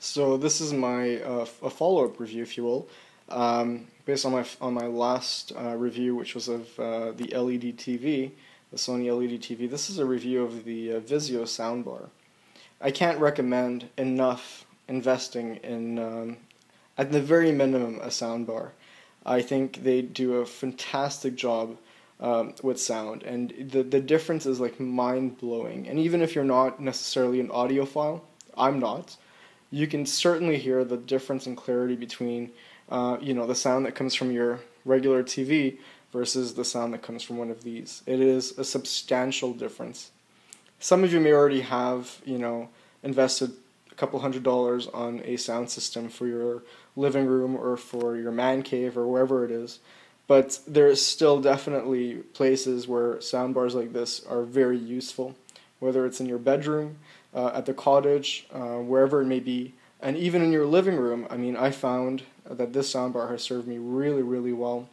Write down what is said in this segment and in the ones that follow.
So this is my a follow-up review, if you will, based on my last review, which was of the LED TV, the Sony LED TV. This is a review of the Vizio Soundbar. I can't recommend enough investing in, at the very minimum, a soundbar. I think they do a fantastic job with sound, and the difference is like mind-blowing. And even if you're not necessarily an audiophile, I'm not, you can certainly hear the difference in clarity between the sound that comes from your regular TV versus the sound that comes from one of these. It is a substantial difference. Some of you may already have, invested a couple $100s on a sound system for your living room or for your man cave or wherever it is, but there's still definitely places where soundbars like this are very useful, whether it's in your bedroom, at the cottage, wherever it may be, and even in your living room. I mean, I found that this soundbar has served me really, really well.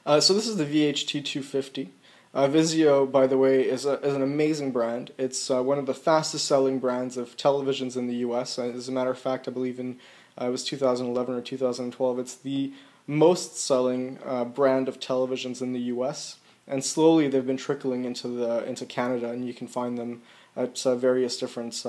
So this is the VHT250. Vizio, by the way, is an amazing brand. It's one of the fastest selling brands of televisions in the US. As a matter of fact, I believe in it was 2011 or 2012. It's the most selling brand of televisions in the US, and slowly they've been trickling into Canada, and you can find them at various different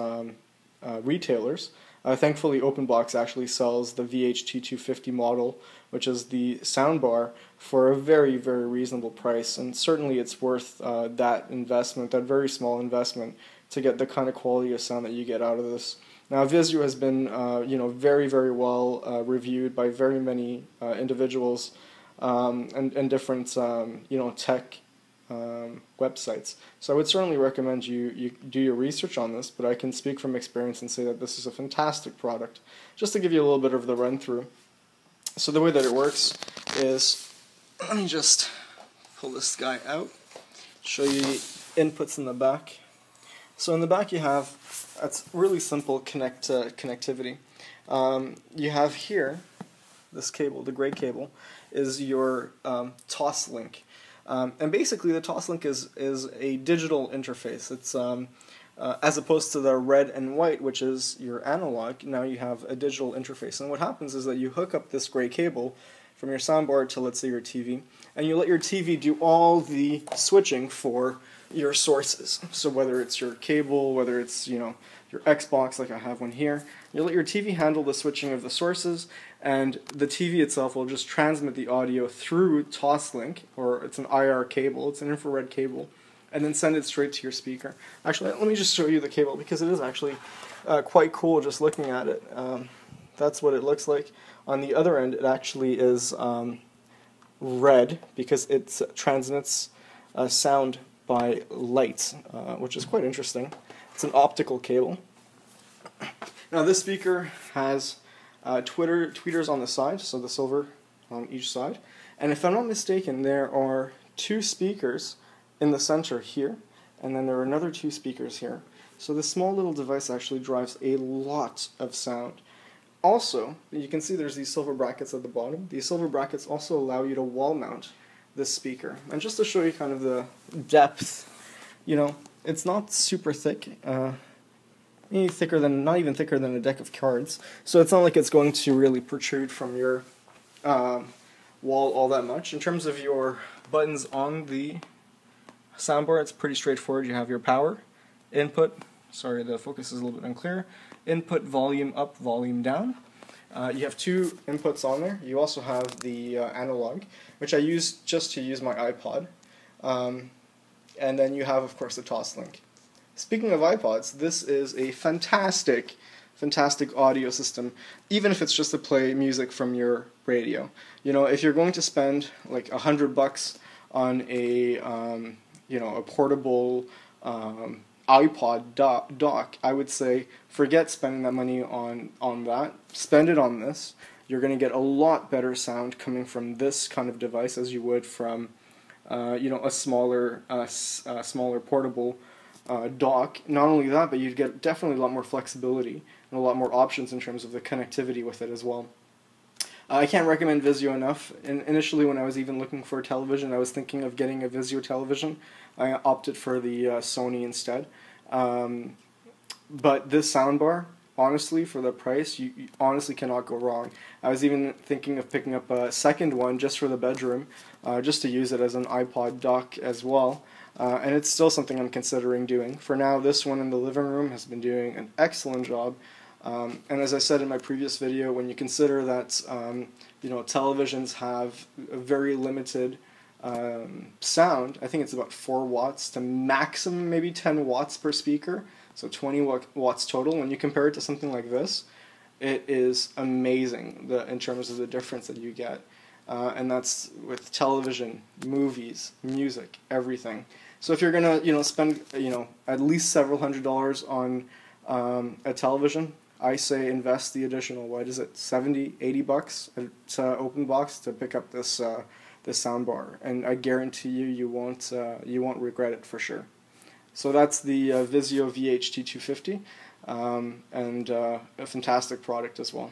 retailers. Thankfully, OpenBox actually sells the VHT250 model, which is the soundbar, for a very, very reasonable price, and certainly it's worth that investment, that very small investment, to get the kind of quality of sound that you get out of this. Now, Vizio has been, very, very well reviewed by very many individuals and different, tech websites. So I would certainly recommend you do your research on this, but I can speak from experience and say that this is a fantastic product. Just to give you a little bit of the run-through. So the way that it works is, let me just pull this guy out, show you the inputs in the back. So in the back you have, it's really simple connectivity. You have here, this cable, the gray cable, is your TOS link. And basically the TOS link is a digital interface. It's as opposed to the red and white, which is your analog. Now you have a digital interface, and what happens is that you hook up this gray cable from your soundbar to, let's say, your TV, and you let your TV do all the switching for your sources. So whether it's your cable, whether it's your Xbox, like I have one here, you let your TV handle the switching of the sources, and the TV itself will just transmit the audio through TOS-Link, or it's an IR cable, it's an infrared cable, and then send it straight to your speaker. Actually, let me just show you the cable, because it is actually quite cool just looking at it. That's what it looks like. On the other end, it actually is red, because it transmits sound by light, which is quite interesting. It's an optical cable. Now this speaker has tweeters on the side, so the silver on each side. And if I'm not mistaken, there are two speakers in the center here, and then there are another two speakers here. So this small little device actually drives a lot of sound. Also, you can see there's these silver brackets at the bottom. These silver brackets also allow you to wall mount this speaker. And just to show you kind of the depth, it's not super thick. Not even thicker than a deck of cards. So it's not like it's going to really protrude from your wall all that much. In terms of your buttons on the soundbar, it's pretty straightforward. You have your power, input, sorry the focus is a little bit unclear, input volume up, volume down. You have two inputs on there. You also have the analog, which I use just to use my iPod. And then you have, of course, the TOS link. Speaking of iPods, this is a fantastic, fantastic audio system, even if it's just to play music from your radio. If you're going to spend like $100 on a portable iPod dock, I would say forget spending that money on that. Spend it on this. You're going to get a lot better sound coming from this kind of device as you would from a smaller portable dock. Not only that, but you'd get definitely a lot more flexibility and a lot more options in terms of the connectivity with it as well. I can't recommend Vizio enough. Initially, when I was even looking for a television, I was thinking of getting a Vizio television. I opted for the Sony instead. But this soundbar honestly, for the price, you honestly cannot go wrong. I was even thinking of picking up a second one just for the bedroom, just to use it as an iPod dock as well. And it's still something I'm considering doing. For now, this one in the living room has been doing an excellent job. And as I said in my previous video, when you consider that televisions have a very limited sound, I think it's about 4 watts to maximum maybe 10 watts per speaker, so 20 watts total. When you compare it to something like this, it is amazing in terms of the difference that you get. And that's with television, movies, music, everything. So if you're gonna spend at least several $100s on a television, I say invest the additional, what is it, $70-$80 at openboxca to pick up this soundbar, and I guarantee you won't regret it for sure. So that's the Vizio VHT250, and a fantastic product as well.